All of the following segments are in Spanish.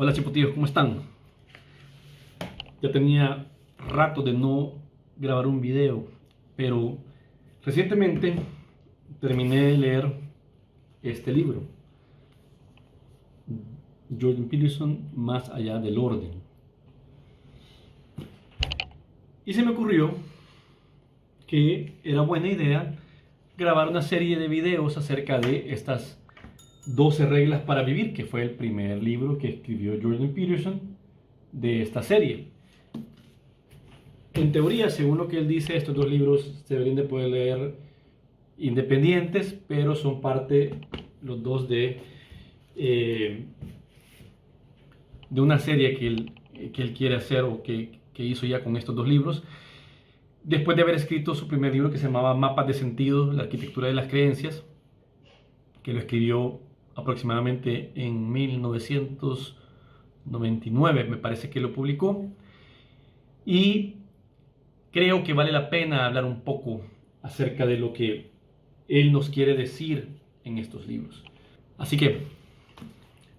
Hola chipotillos, ¿cómo están? Ya tenía rato de no grabar un video, pero recientemente terminé de leer este libro, Jordan Peterson, Más allá del orden. Y se me ocurrió que era buena idea grabar una serie de videos acerca de estas 12 reglas para vivir, que fue el primer libro que escribió Jordan Peterson de esta serie. En teoría, según lo que él dice, estos dos libros se deberían de poder leer independientes, pero son parte los dos de una serie que él quiere hacer o que hizo ya con estos dos libros. Después de haber escrito su primer libro que se llamaba Mapas de Sentido, la arquitectura de las creencias, que lo escribió aproximadamente en 1999, me parece que lo publicó. Y creo que vale la pena hablar un poco acerca de lo que él nos quiere decir en estos libros. Así que,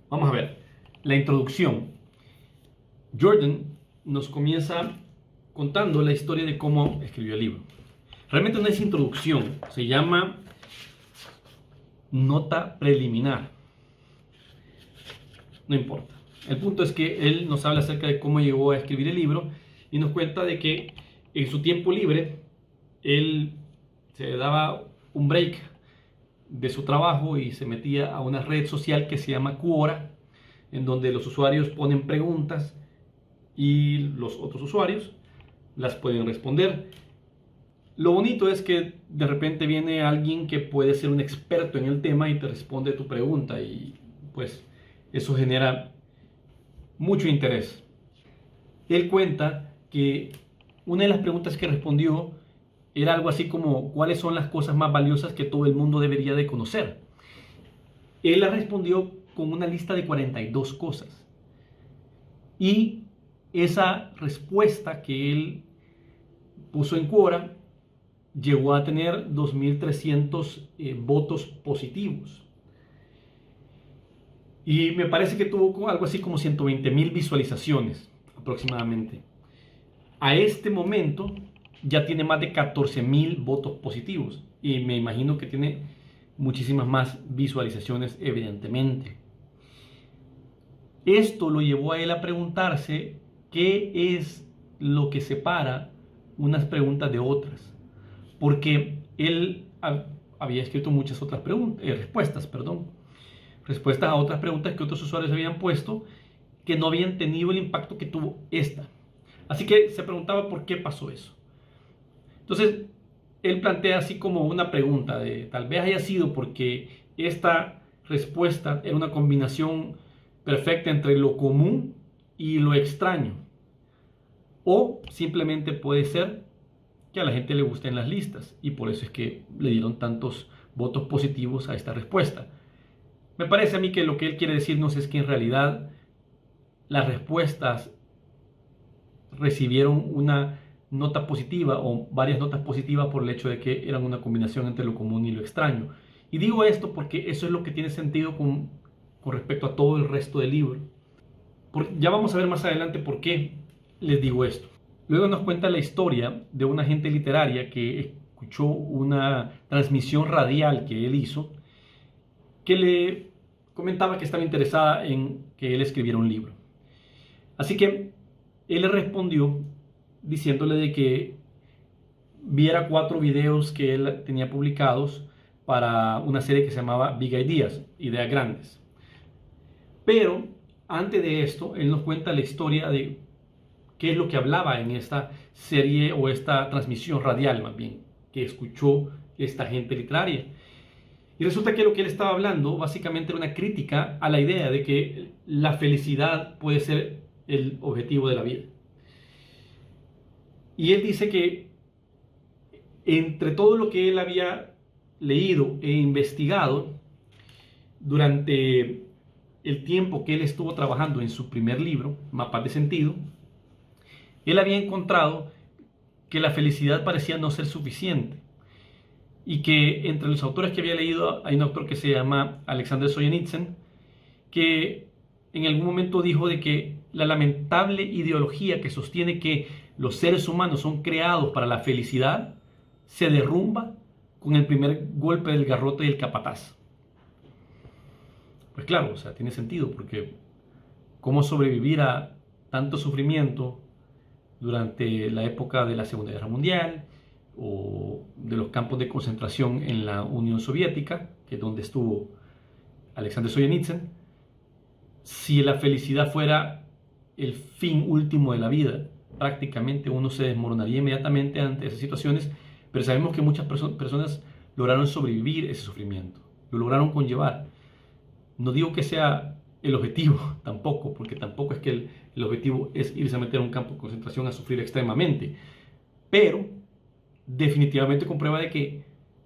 vamos a ver, la introducción. Jordan nos comienza contando la historia de cómo escribió el libro. Realmente no es introducción, se llama nota preliminar. No importa. El punto es que él nos habla acerca de cómo llegó a escribir el libro y nos cuenta de que en su tiempo libre él se daba un break de su trabajo y se metía a una red social que se llama Quora, en donde los usuarios ponen preguntas y los otros usuarios las pueden responder. Lo bonito es que de repente viene alguien que puede ser un experto en el tema y te responde tu pregunta y pues eso genera mucho interés. Él cuenta que una de las preguntas que respondió era algo así como ¿cuáles son las cosas más valiosas que todo el mundo debería de conocer? Él la respondió con una lista de 42 cosas. Y esa respuesta que él puso en Quora llegó a tener 2.300 votos positivos. Y me parece que tuvo algo así como 120.000 visualizaciones aproximadamente. A este momento ya tiene más de 14.000 votos positivos y me imagino que tiene muchísimas más visualizaciones evidentemente. Esto lo llevó a él a preguntarse qué es lo que separa unas preguntas de otras, porque él había escrito muchas otras respuestas a otras preguntas que otros usuarios habían puesto que no habían tenido el impacto que tuvo esta. Así que se preguntaba por qué pasó eso. Entonces, él plantea así como una pregunta de tal vez haya sido porque esta respuesta era una combinación perfecta entre lo común y lo extraño. O simplemente puede ser que a la gente le gusten las listas y por eso es que le dieron tantos votos positivos a esta respuesta. Me parece a mí que lo que él quiere decirnos es que en realidad las respuestas recibieron una nota positiva o varias notas positivas por el hecho de que eran una combinación entre lo común y lo extraño. Y digo esto porque eso es lo que tiene sentido con respecto a todo el resto del libro. Ya vamos a ver más adelante por qué les digo esto. Luego nos cuenta la historia de una agente literaria que escuchó una transmisión radial que él hizo, que le comentaba que estaba interesada en que él escribiera un libro. Así que él le respondió diciéndole de que viera 4 videos que él tenía publicados para una serie que se llamaba Big Ideas, Ideas Grandes. Pero antes de esto, él nos cuenta la historia de qué es lo que hablaba en esta serie o esta transmisión radial más bien, que escuchó esta gente literaria. Y resulta que lo que él estaba hablando básicamente era una crítica a la idea de que la felicidad puede ser el objetivo de la vida. Y él dice que entre todo lo que él había leído e investigado durante el tiempo que él estuvo trabajando en su primer libro, Mapas de Sentido, él había encontrado que la felicidad parecía no ser suficiente y que entre los autores que había leído hay un autor que se llama Alexander Solzhenitsyn que en algún momento dijo de que la lamentable ideología que sostiene que los seres humanos son creados para la felicidad se derrumba con el primer golpe del garrote del capataz. Pues claro, o sea, tiene sentido, porque ¿cómo sobrevivir a tanto sufrimiento durante la época de la Segunda Guerra Mundial o de los campos de concentración en la Unión Soviética, que es donde estuvo Alexander Solzhenitsyn, si la felicidad fuera el fin último de la vida? Prácticamente uno se desmoronaría inmediatamente ante esas situaciones, pero sabemos que muchas personas lograron sobrevivir ese sufrimiento, lo lograron conllevar. No digo que sea el objetivo tampoco, porque tampoco es que el objetivo es irse a meter a un campo de concentración a sufrir extremadamente, pero definitivamente comprueba de que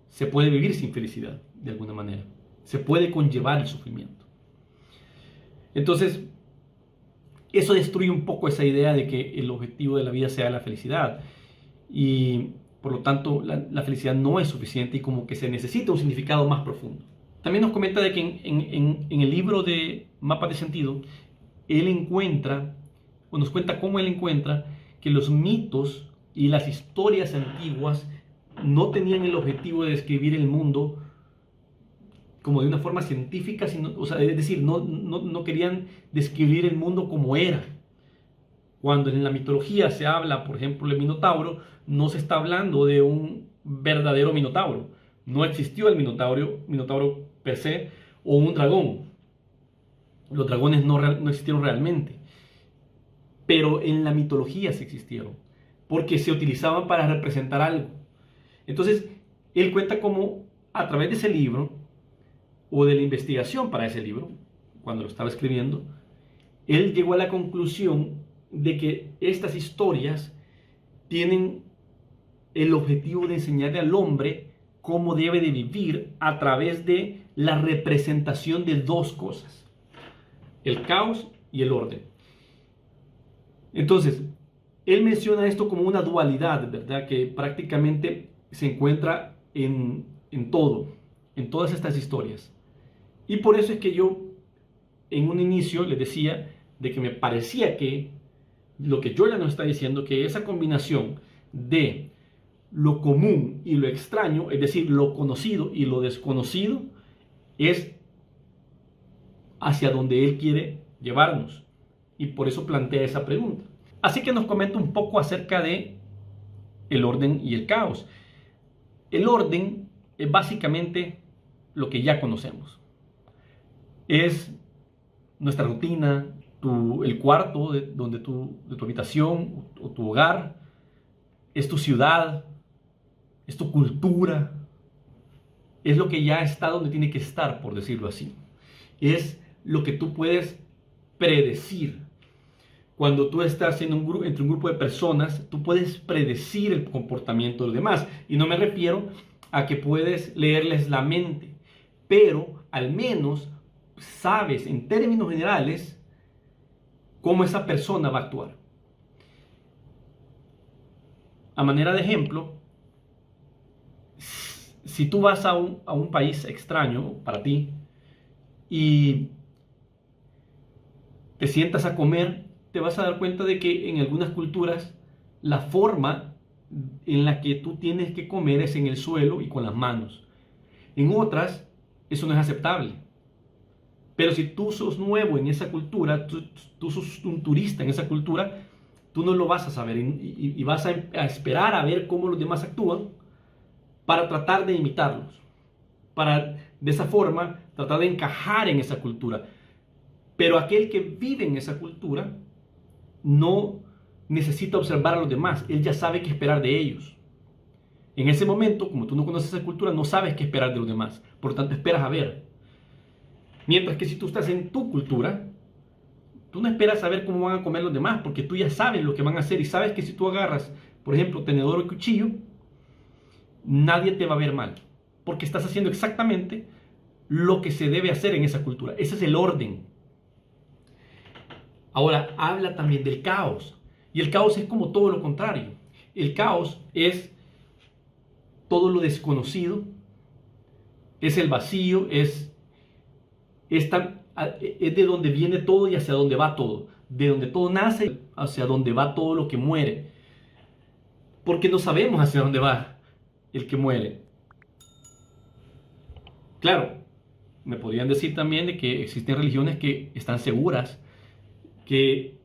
se puede vivir sin felicidad de alguna manera, se puede conllevar el sufrimiento. Entonces, eso destruye un poco esa idea de que el objetivo de la vida sea la felicidad, y por lo tanto la felicidad no es suficiente y como que se necesita un significado más profundo. También nos comenta de que en el libro de Mapas de Sentido, él encuentra, o nos cuenta cómo él encuentra que los mitos y las historias antiguas no tenían el objetivo de describir el mundo como de una forma científica, sino, o sea, es decir, no querían describir el mundo como era. Cuando en la mitología se habla, por ejemplo, del Minotauro, no se está hablando de un verdadero Minotauro. No existió el Minotauro per se, o un dragón. Los dragones no existieron realmente. Pero en la mitología sí existieron, porque se utilizaban para representar algo. Entonces, él cuenta cómo a través de ese libro, o de la investigación para ese libro, cuando lo estaba escribiendo, él llegó a la conclusión de que estas historias tienen el objetivo de enseñarle al hombre cómo debe de vivir a través de la representación de dos cosas: el caos y el orden. Entonces, él menciona esto como una dualidad, ¿verdad?, que prácticamente se encuentra en todo, en todas estas historias. Y por eso es que yo en un inicio les decía de que me parecía que lo que Jordan nos está diciendo, que esa combinación de lo común y lo extraño, es decir, lo conocido y lo desconocido, es hacia donde él quiere llevarnos. Y por eso plantea esa pregunta. Así que nos comenta un poco acerca de el orden y el caos. El orden es básicamente lo que ya conocemos. Es nuestra rutina, el cuarto de tu habitación o tu hogar, es tu ciudad, es tu cultura, es lo que ya está donde tiene que estar, por decirlo así. Es lo que tú puedes predecir. Cuando tú estás entre un grupo de personas, tú puedes predecir el comportamiento de los demás. Y no me refiero a que puedes leerles la mente, pero al menos sabes en términos generales cómo esa persona va a actuar. A manera de ejemplo, si tú vas a un país extraño para ti y te sientas a comer, te vas a dar cuenta de que en algunas culturas la forma en la que tú tienes que comer es en el suelo y con las manos. En otras, eso no es aceptable. Pero si tú sos nuevo en esa cultura, tú sos un turista en esa cultura, tú no lo vas a saber y vas a esperar a ver cómo los demás actúan para tratar de imitarlos, para de esa forma tratar de encajar en esa cultura. Pero aquel que vive en esa cultura no necesita observar a los demás, él ya sabe qué esperar de ellos. En ese momento, como tú no conoces esa cultura, no sabes qué esperar de los demás, por lo tanto esperas a ver. Mientras que si tú estás en tu cultura, tú no esperas saber cómo van a comer los demás, porque tú ya sabes lo que van a hacer y sabes que si tú agarras, por ejemplo, tenedor o cuchillo, nadie te va a ver mal, porque estás haciendo exactamente lo que se debe hacer en esa cultura. Ese es el orden. Ahora, habla también del caos, y el caos es como todo lo contrario. El caos es todo lo desconocido, es el vacío, es es de donde viene todo y hacia dónde va todo. De donde todo nace hacia dónde va todo lo que muere. Porque no sabemos hacia dónde va el que muere. Claro, me podrían decir también de que existen religiones que están seguras que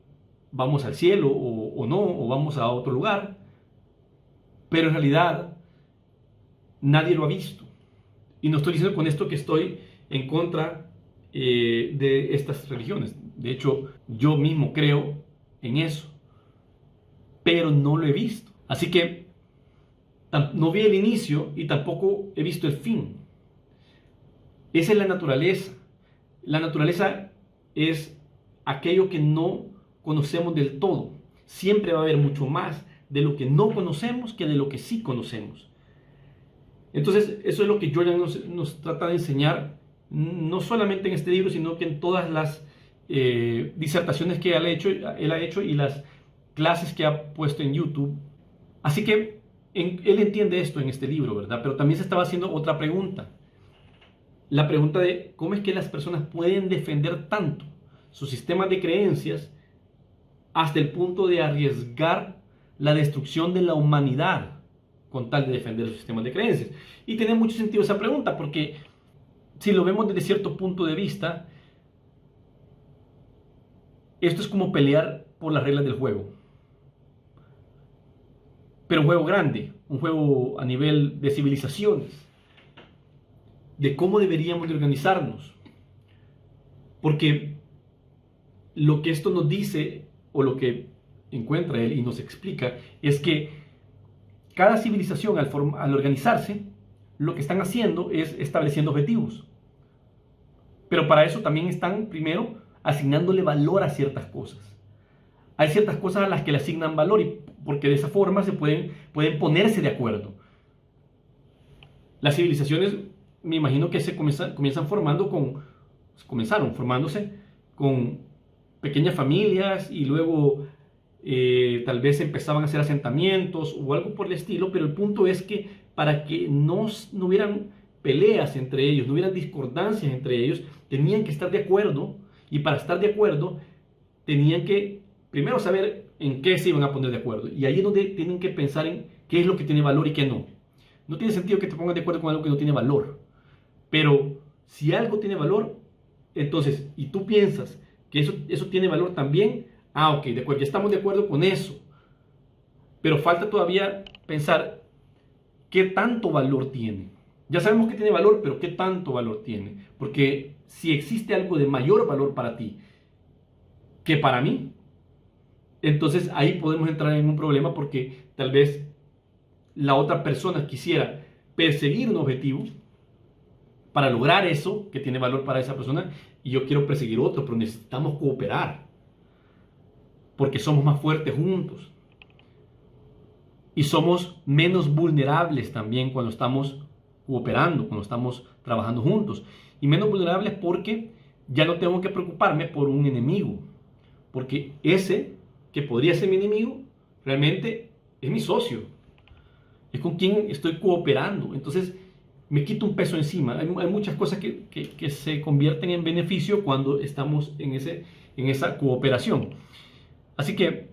vamos al cielo o no, o vamos a otro lugar, pero en realidad nadie lo ha visto. Y no estoy diciendo con esto que estoy en contra de estas religiones. De hecho, yo mismo creo en eso, pero no lo he visto. Así que no vi el inicio y tampoco he visto el fin. Esa es la naturaleza. La naturaleza es aquello que no conocemos del todo. Siempre va a haber mucho más de lo que no conocemos que de lo que sí conocemos. Entonces, eso es lo que Jordan nos trata de enseñar, no solamente en este libro, sino que en todas las disertaciones que él ha hecho y las clases que ha puesto en YouTube. Así que él entiende esto en este libro, ¿verdad? Pero también se estaba haciendo otra pregunta. La pregunta de cómo es que las personas pueden defender tanto sus sistemas de creencias hasta el punto de arriesgar la destrucción de la humanidad con tal de defender sus sistemas de creencias. Y tiene mucho sentido esa pregunta, porque si lo vemos desde cierto punto de vista, esto es como pelear por las reglas del juego. Pero un juego grande, un juego a nivel de civilizaciones, de cómo deberíamos de organizarnos. Porque lo que esto nos dice, o lo que encuentra él y nos explica, es que cada civilización al organizarse, lo que están haciendo es estableciendo objetivos. Pero para eso también están, primero, asignándole valor a ciertas cosas. Hay ciertas cosas a las que le asignan valor, porque de esa forma se pueden ponerse de acuerdo. Las civilizaciones, me imagino que comenzaron formándose con pequeñas familias y luego tal vez empezaban a hacer asentamientos o algo por el estilo, pero el punto es que para que no hubieran peleas entre ellos, no hubieran discordancias entre ellos, tenían que estar de acuerdo, y para estar de acuerdo tenían que primero saber en qué se iban a poner de acuerdo, y ahí es donde tienen que pensar en qué es lo que tiene valor y qué no. No tiene sentido que te pongas de acuerdo con algo que no tiene valor, pero si algo tiene valor, entonces, y tú piensas que eso tiene valor también, ok, de acuerdo, ya estamos de acuerdo con eso, pero falta todavía pensar qué tanto valor tiene. Ya sabemos que tiene valor, pero qué tanto valor tiene, porque si existe algo de mayor valor para ti que para mí, entonces ahí podemos entrar en un problema, porque tal vez la otra persona quisiera perseguir un objetivo para lograr eso que tiene valor para esa persona, y yo quiero perseguir otro, pero necesitamos cooperar porque somos más fuertes juntos y somos menos vulnerables también cuando estamos cooperando, cuando estamos trabajando juntos, y menos vulnerables porque ya no tengo que preocuparme por un enemigo, porque ese que podría ser mi enemigo realmente es mi socio, es con quien estoy cooperando. Entonces me quito un peso encima. Hay muchas cosas que se convierten en beneficio cuando estamos en esa cooperación. Así que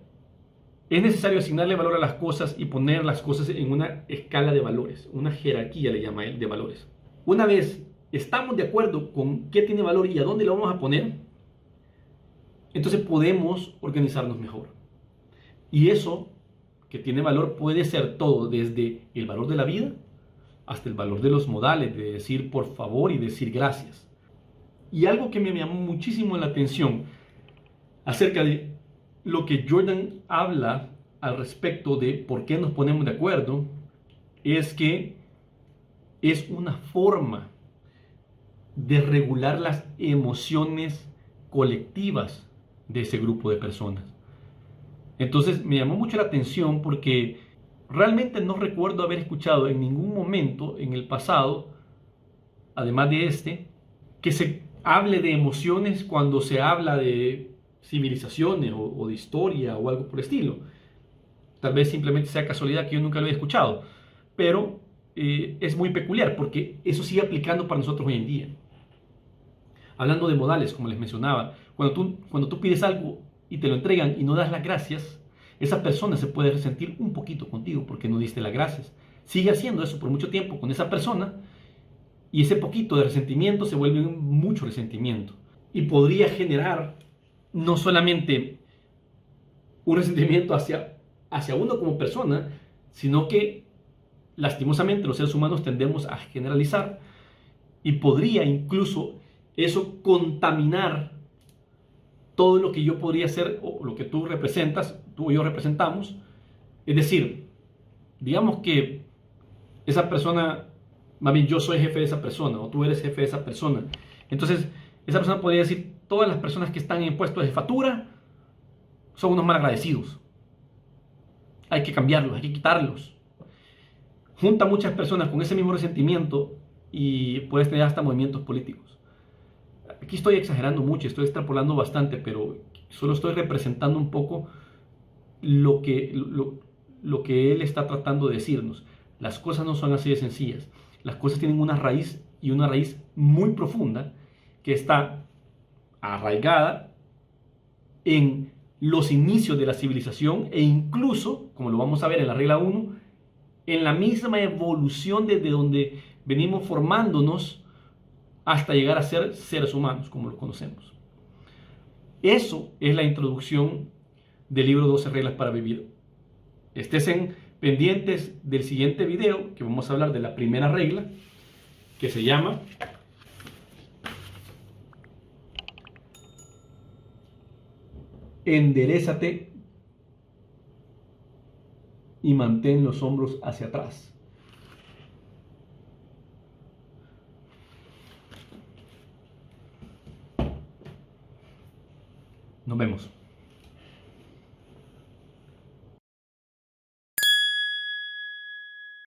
es necesario asignarle valor a las cosas y poner las cosas en una escala de valores, una jerarquía le llama él de valores. Una vez estamos de acuerdo con qué tiene valor y a dónde lo vamos a poner, entonces podemos organizarnos mejor. Y eso que tiene valor puede ser todo, desde el valor de la vida hasta el valor de los modales, de decir por favor y decir gracias. Y algo que me llamó muchísimo la atención acerca de lo que Jordan habla al respecto de por qué nos ponemos de acuerdo, es que es una forma de regular las emociones colectivas de ese grupo de personas. Entonces me llamó mucho la atención porque realmente no recuerdo haber escuchado en ningún momento en el pasado, además de que se hable de emociones cuando se habla de civilizaciones o de historia o algo por el estilo. Tal vez simplemente sea casualidad que yo nunca lo haya escuchado, pero es muy peculiar porque eso sigue aplicando para nosotros hoy en día. Hablando de modales, como les mencionaba, cuando tú pides algo y te lo entregan y no das las gracias, esa persona se puede resentir un poquito contigo porque no diste las gracias. Sigue haciendo eso por mucho tiempo con esa persona y ese poquito de resentimiento se vuelve mucho resentimiento. Y podría generar no solamente un resentimiento hacia uno como persona, sino que lastimosamente los seres humanos tendemos a generalizar y podría incluso eso contaminar todo lo que yo podría hacer o lo que tú representas, tú y yo representamos. Es decir, digamos que esa persona, más bien yo soy jefe de esa persona o tú eres jefe de esa persona. Entonces, esa persona podría decir, todas las personas que están en puestos de jefatura son unos malagradecidos. Hay que cambiarlos, hay que quitarlos. Junta muchas personas con ese mismo resentimiento y puedes tener hasta movimientos políticos. Aquí estoy exagerando mucho, estoy extrapolando bastante, pero solo estoy representando un poco lo que él está tratando de decirnos. Las cosas no son así de sencillas. Las cosas tienen una raíz y una raíz muy profunda que está arraigada en los inicios de la civilización e incluso, como lo vamos a ver en la regla 1, en la misma evolución desde donde venimos formándonos hasta llegar a ser seres humanos como los conocemos. Eso es la introducción del libro 12 reglas para vivir. Estén pendientes del siguiente video que vamos a hablar de la primera regla que se llama enderézate y mantén los hombros hacia atrás. Nos vemos.